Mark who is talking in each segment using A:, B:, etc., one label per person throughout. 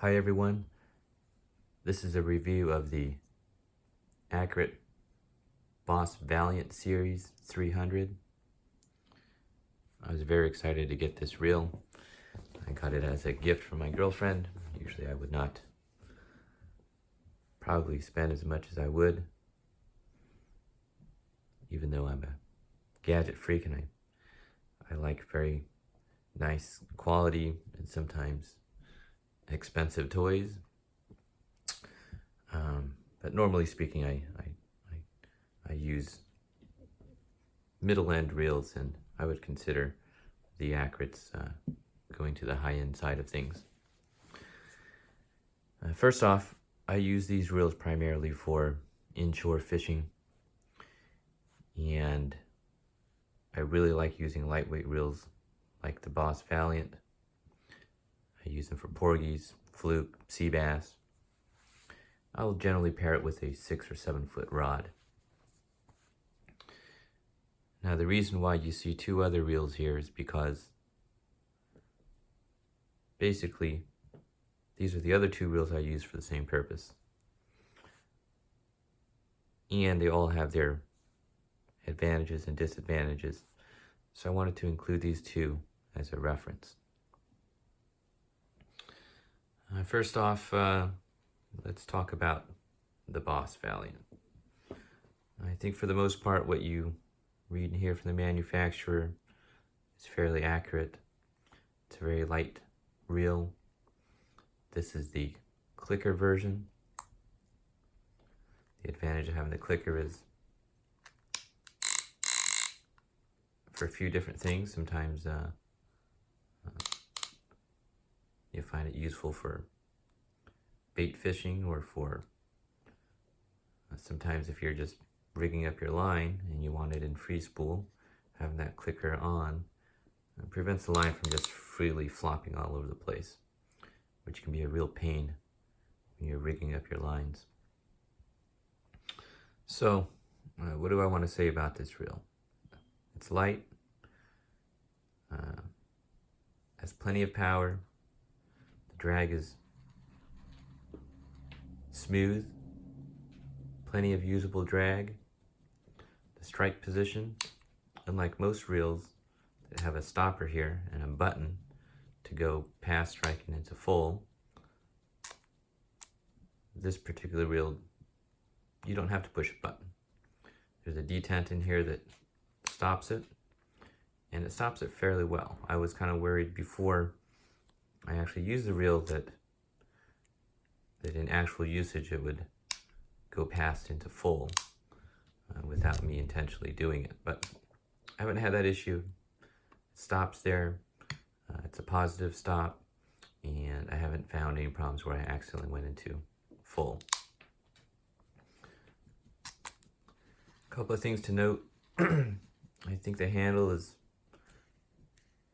A: Hi everyone, this is a review of the Accurate Boss Valiant Series 300. I was very excited to get this reel. I got it as a gift from my girlfriend. Usually I would not probably spend as much as I would, even though I'm a gadget freak and I like very nice quality and sometimes expensive toys. But normally speaking, I use middle-end reels, and I would consider the Accurates going to the high-end side of things. First off, I use these reels primarily for inshore fishing, and I really like using lightweight reels like the Boss Valiant. I use them for porgies, fluke, sea bass. I'll generally pair it with a 6 or 7 foot rod. Now the reason why you see two other reels here is because basically these are the other two reels I use for the same purpose. And they all have their advantages and disadvantages. So I wanted to include these two as a reference. First off, let's talk about the Boss Valiant. I think for the most part what you read and hear from the manufacturer is fairly accurate. It's a very light reel. This is the clicker version. The advantage of having the clicker is for a few different things. Sometimes you find it useful for bait fishing, or for sometimes if you're just rigging up your line and you want it in free spool, having that clicker on prevents the line from just freely flopping all over the place, which can be a real pain when you're rigging up your lines. So what do I want to say about this reel? It's light, has plenty of power, the drag is smooth, plenty of usable drag. The strike position, unlike most reels that have a stopper here and a button to go past striking into full, this particular reel, you don't have to push a button. There's a detent in here that stops it, and it stops it fairly well. I was kind of worried before I actually used the reel that in actual usage it would go past into full without me intentionally doing it. But I haven't had that issue. It stops there. It's a positive stop, and I haven't found any problems where I accidentally went into full. A couple of things to note. I think the handle is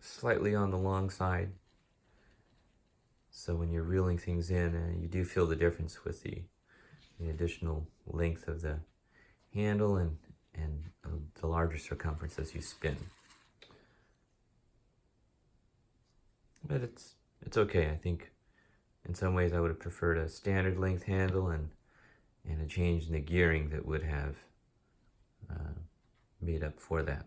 A: slightly on the long side. So when you're reeling things in, you do feel the difference with the additional length of the handle and the larger circumference as you spin. But it's okay. I think in some ways I would have preferred a standard length handle and a change in the gearing that would have made up for that.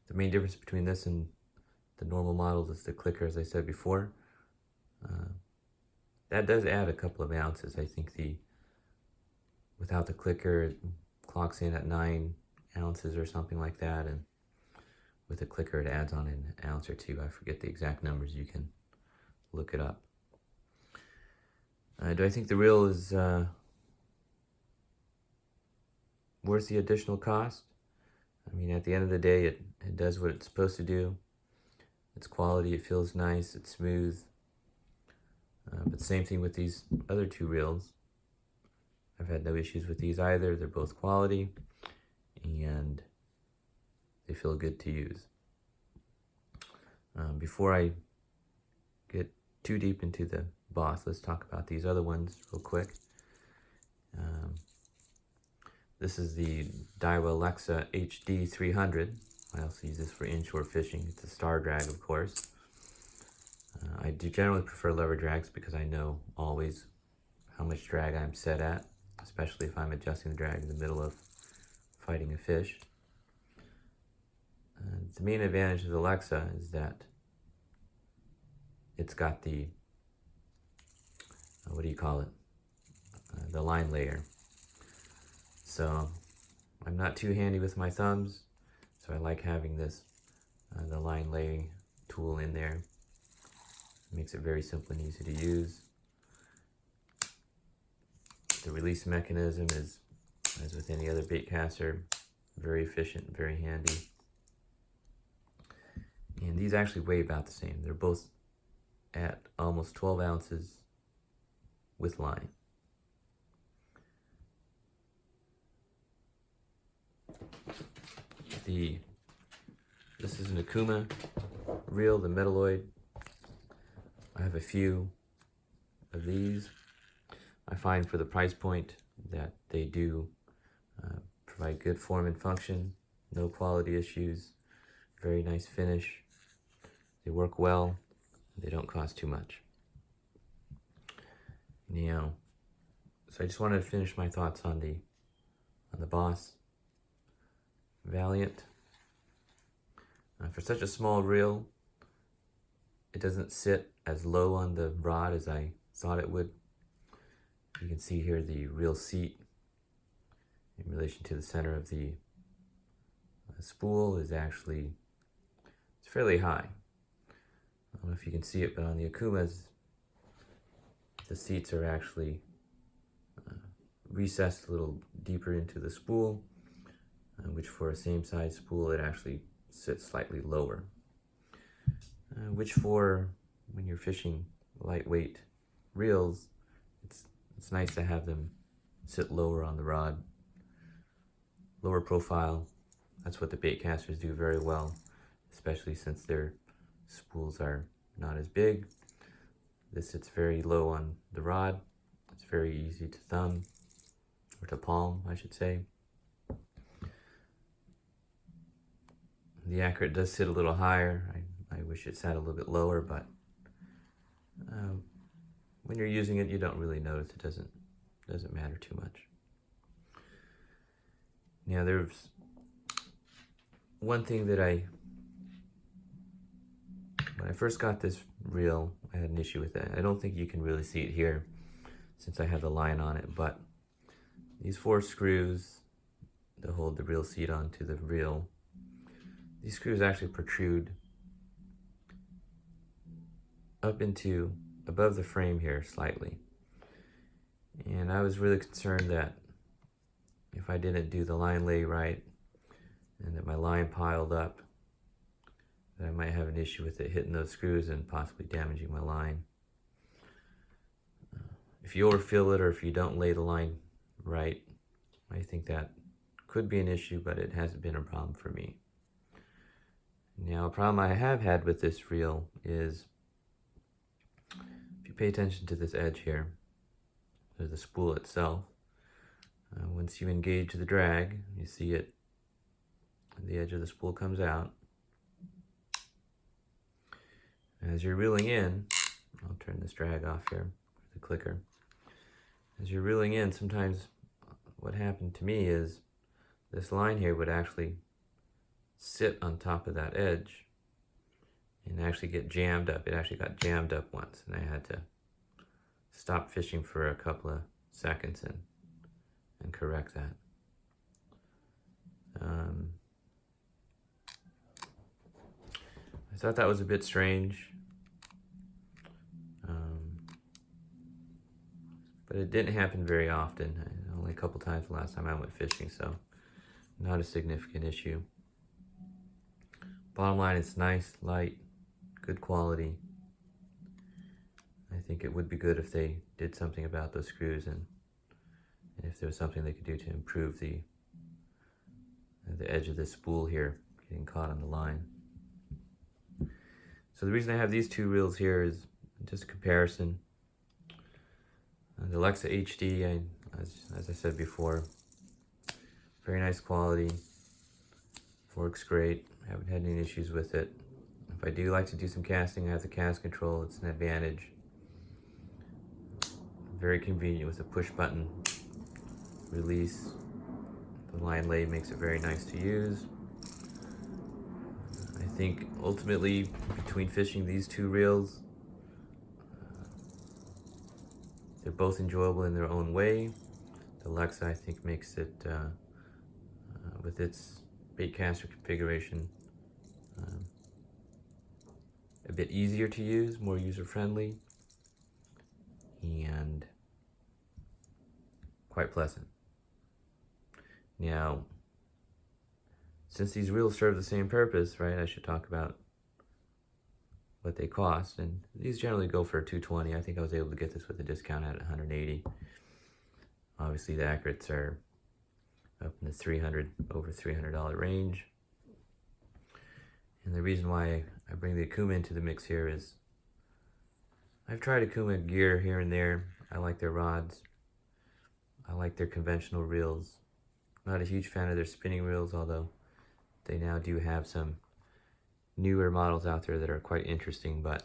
A: The main difference between this and the normal model is the clicker, as I said before. That does add a couple of ounces. I think without the clicker it clocks in at 9 ounces or something like that, and with the clicker it adds on an ounce or two. I forget the exact numbers, you can look it up. Do I think the reel is worth the additional cost? I mean, at the end of the day, it does what it's supposed to do. It's quality, it feels nice, it's smooth. But same thing with these other two reels. I've had no issues with these either. They're both quality, and they feel good to use. Before I get too deep into the Boss, let's talk about these other ones real quick. This is the Daiwa Lexa HD 300. I also use this for inshore fishing. It's a star drag, of course. I I do generally prefer lever drags because I know always how much drag I'm set at, especially if I'm adjusting the drag in the middle of fighting a fish. The main advantage of the Lexa is that it's got the, what do you call it? The line layer. So I'm not too handy with my thumbs, so I like having this, the line laying tool in there. It makes it very simple and easy to use. The release mechanism is, as with any other bait caster, very efficient and very handy. And these actually weigh about the same. They're both at almost 12 ounces with line. This is an Okuma reel, the Metaloid. I have a few of these. I find for the price point that they do provide good form and function, no quality issues, very nice finish. They work well, they don't cost too much. Now, so I just wanted to finish my thoughts on the Boss Valiant. For such a small reel, it doesn't sit as low on the rod as I thought it would. You can see here the reel seat in relation to the center of the spool is actually, it's fairly high. I don't know if you can see it, but on the Okumas, the seats are actually recessed a little deeper into the spool, which for a same size spool, it actually sits slightly lower. Which for when you're fishing lightweight reels, it's nice to have them sit lower on the rod, lower profile. That's what the bait casters do very well, especially since their spools are not as big. This sits very low on the rod. It's very easy to thumb, or to palm, I should say. The accurate does sit a little higher. I wish it sat a little bit lower, but when you're using it, you don't really notice. It doesn't matter too much. Now, there's one thing that when I first got this reel, I had an issue with it. I don't think you can really see it here since I have the line on it, but these 4 screws that hold the reel seat onto the reel, these screws actually protrude up into above the frame here slightly. And I was really concerned that if I didn't do the line lay right and that my line piled up, that I might have an issue with it hitting those screws and possibly damaging my line. If you overfill it or if you don't lay the line right, I think that could be an issue, but it hasn't been a problem for me. Now, a problem I have had with this reel is, if you pay attention to this edge here, there's the spool itself. Once you engage the drag, you see it, the edge of the spool comes out. As you're reeling in, I'll turn this drag off here, the clicker. As you're reeling in, sometimes what happened to me is this line here would actually sit on top of that edge and actually get jammed up. It actually got jammed up once, and I had to stop fishing for a couple of seconds and correct that. I thought that was a bit strange, but it didn't happen very often. Only a couple times the last time I went fishing, so not a significant issue. Bottom line, it's nice, light, good quality. I think it would be good if they did something about those screws, and if there was something they could do to improve the edge of this spool here getting caught on the line. So the reason I have these 2 reels here is just a comparison. The Lexa HD, as I said before, very nice quality, works great. I haven't had any issues with it. If I do like to do some casting, I have the cast control. It's an advantage. Very convenient with a push button release. The line lay makes it very nice to use. I think ultimately between fishing these two reels, they're both enjoyable in their own way. The Lexa, I think, makes it, with its baitcaster configuration, a bit easier to use, more user-friendly, and quite pleasant. Now, since these reels serve the same purpose, right, I should talk about what they cost. And these generally go for $220. I think I was able to get this with a discount at $180. Obviously, the accurates are up in the over $300 range. And the reason why I bring the Okuma into the mix here is I've tried Okuma gear here and there. I like their rods. I like their conventional reels. Not a huge fan of their spinning reels, although they now do have some newer models out there that are quite interesting. But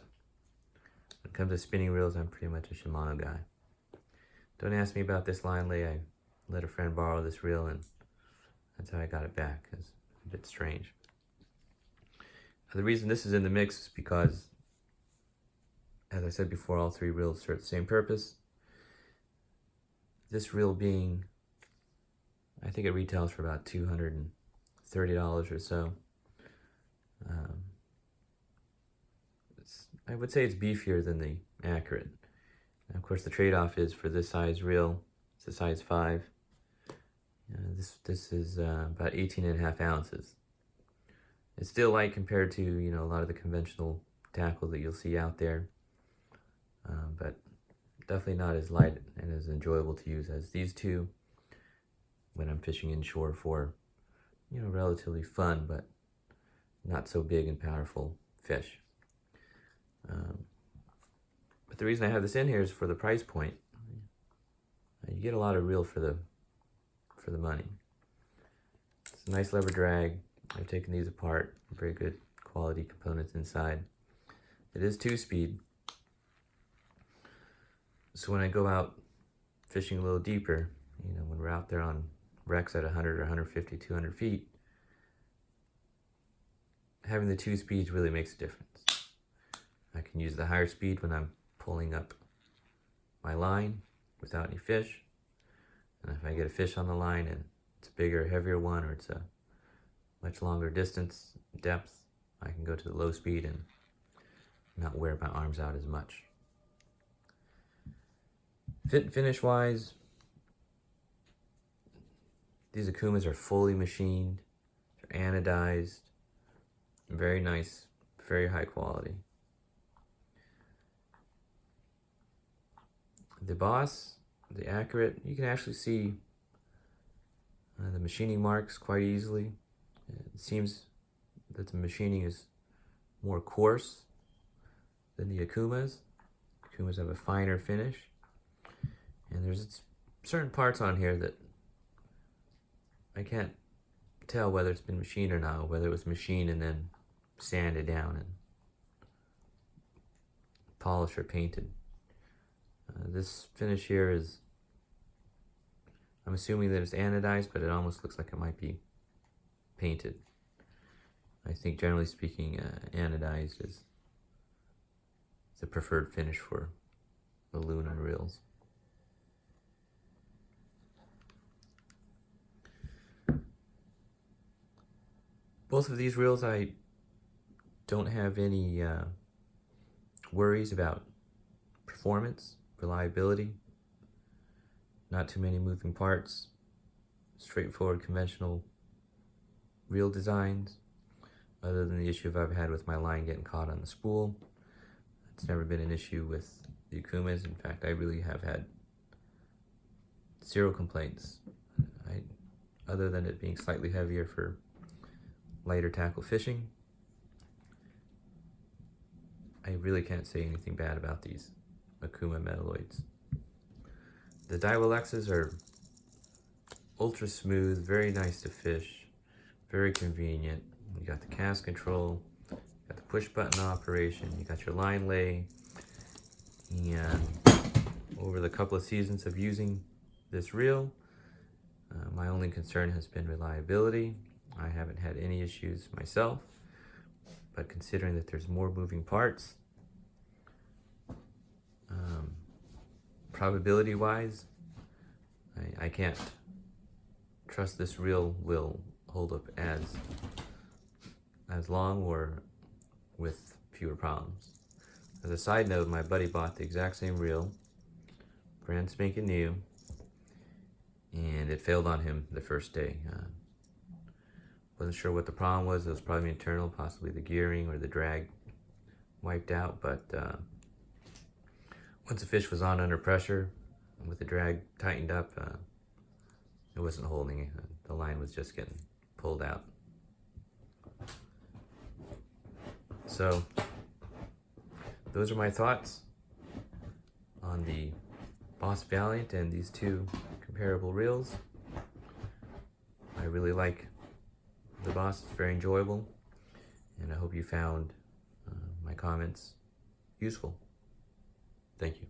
A: when it comes to spinning reels, I'm pretty much a Shimano guy. Don't ask me about this line lay. I let a friend borrow this reel, and that's how I got it back. It's a bit strange. The reason this is in the mix is because, as I said before, all three reels serve the same purpose. This reel being, I think it retails for about $230 or so. I would say it's beefier than the Accurate. And of course, the trade-off is for this size reel, it's a size 5. This is about 18.5 ounces. It's still light compared to, you know, a lot of the conventional tackle that you'll see out there, but definitely not as light and as enjoyable to use as these two when I'm fishing inshore for, you know, relatively fun but not so big and powerful fish. But the reason I have this in here is for the price point. You get a lot of reel for the money. It's a nice lever drag. I've taken these apart. Very good quality components inside. It is 2-speed. So when I go out fishing a little deeper, you know, when we're out there on wrecks at 100 or 150, 200 feet, having the 2 speeds really makes a difference. I can use the higher speed when I'm pulling up my line without any fish. And if I get a fish on the line and it's a bigger, heavier one, or it's a much longer distance, depth, I can go to the low speed and not wear my arms out as much. Fit and finish wise, these Okumas are fully machined, they're anodized, very nice, very high quality. The Boss, the Accurate, you can actually see the machining marks quite easily. It seems that the machining is more coarse than the Okumas. Okumas have a finer finish. And there's certain parts on here that I can't tell whether it's been machined or not, whether it was machined and then sanded down and polished or painted. This finish here is, I'm assuming that it's anodized, but it almost looks like it might be painted. I think generally speaking, anodized is the preferred finish for aluminum reels. Both of these reels, I don't have any worries about performance, reliability, not too many moving parts, straightforward conventional reel designs, other than the issue I've had with my line getting caught on the spool. It's never been an issue with the Okumas. In fact, I really have had zero complaints, other than it being slightly heavier for lighter tackle fishing. I really can't say anything bad about these Okuma Metaloids. The Daiwa Lexas are ultra smooth, very nice to fish, very convenient. You got the cast control, Got the push button operation, you got your line lay, and over the couple of seasons of using this reel, my only concern has been reliability. I haven't had any issues myself, but considering that there's more moving parts, probability wise, I can't trust this reel will hold up as long or with fewer problems. As a side note, my buddy bought the exact same reel, brand spanking new, and it failed on him the first day. Wasn't sure what the problem was. It was probably internal, possibly the gearing or the drag wiped out, but once the fish was on under pressure, with the drag tightened up, it wasn't holding it. The line was just getting pulled out. So those are my thoughts on the Boss Valiant and these two comparable reels. I really like the Boss. It's very enjoyable, and I hope you found my comments useful. Thank you.